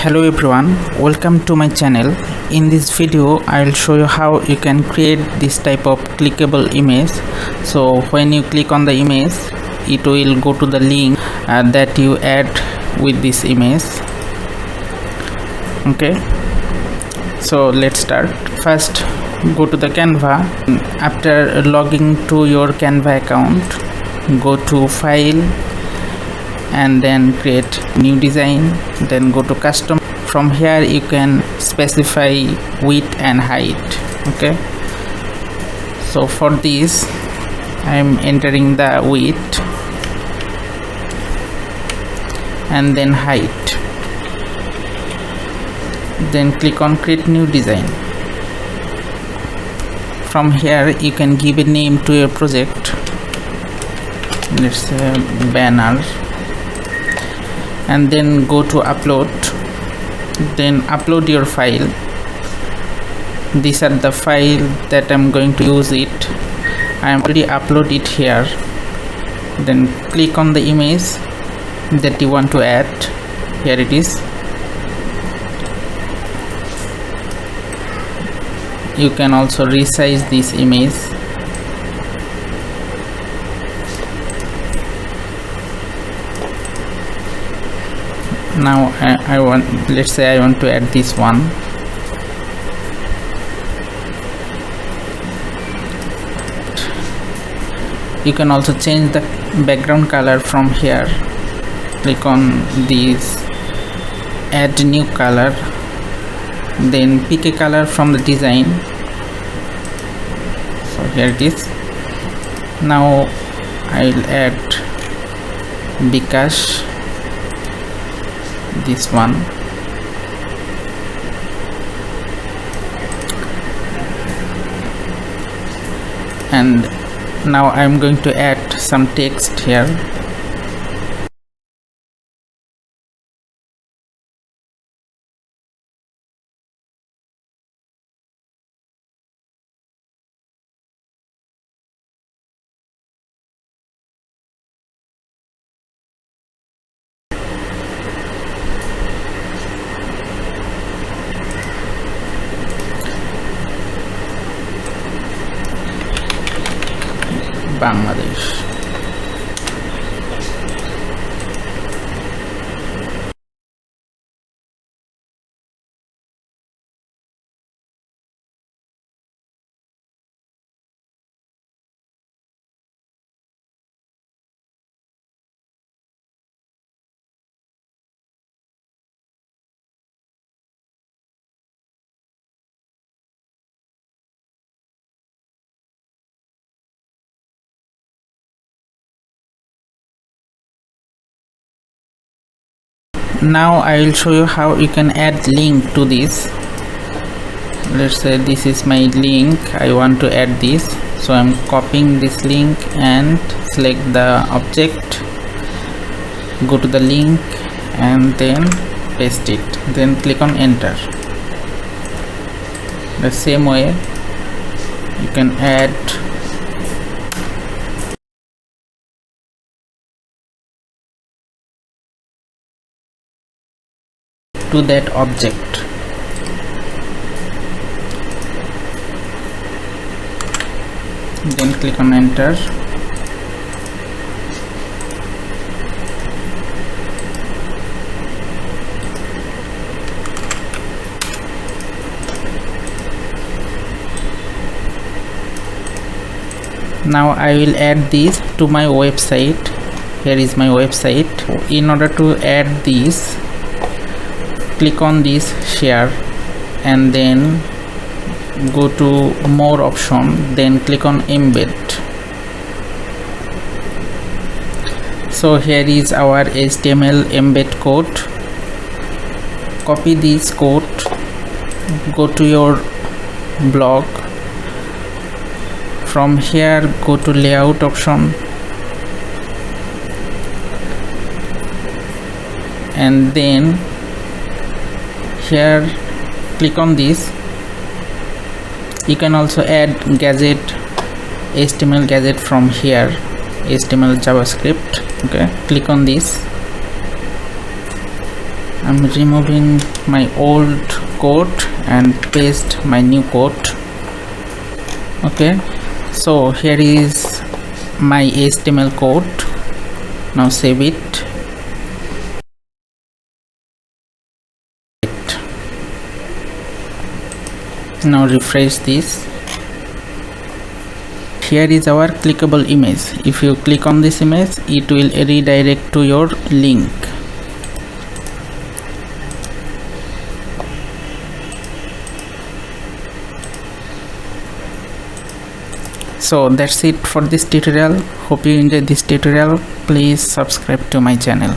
Hello everyone, welcome to my channel. In this video I'll show you how you can create this type of clickable image. So when you click on the image, it will go to the link that you add with this image. Okay, so let's start. First, go to the Canva. After logging to your Canva account, go to file and then create new design, then go to custom. From here you can specify width and height. Okay, so for this I am entering the width and then height, then click on create new design. From here you can give a name to your project, let's say banner, and then go to upload, then upload your file. These are the file that I'm going to use it. I am already upload it here. Then click on the image that you want to add. Here it is. You can also resize this image. Now I want, let's say I want to add this one. You can also change the background color from here. Click on this, add new color, then pick a color from the design. So here it is. Now I'll add Bikash, this one, and now I'm going to add some text here. Bangladesh. Now I will show you how you can add link to this. Let's say this is my link, I want to add this, so I'm copying this link and select the object, go to the link and then paste it, then click on enter. The same way you can add to that object. Then click on enter. Now I will add this to my website. Here is my website. In order to add this, click on this share and then go to more option, then click on embed. So here is our HTML embed code. Copy this code, go to your blog. From here go to layout option and then here click on this. You can also add gadget, HTML gadget from here, HTML JavaScript. Okay, click on this I'm removing my old code and paste my new code. Okay, so here is my HTML code. Now save it. Now refresh this. Here is our clickable image. If you click on this image, it will redirect to your link. So that's it for this tutorial. Hope you enjoyed this tutorial. Please subscribe to my channel.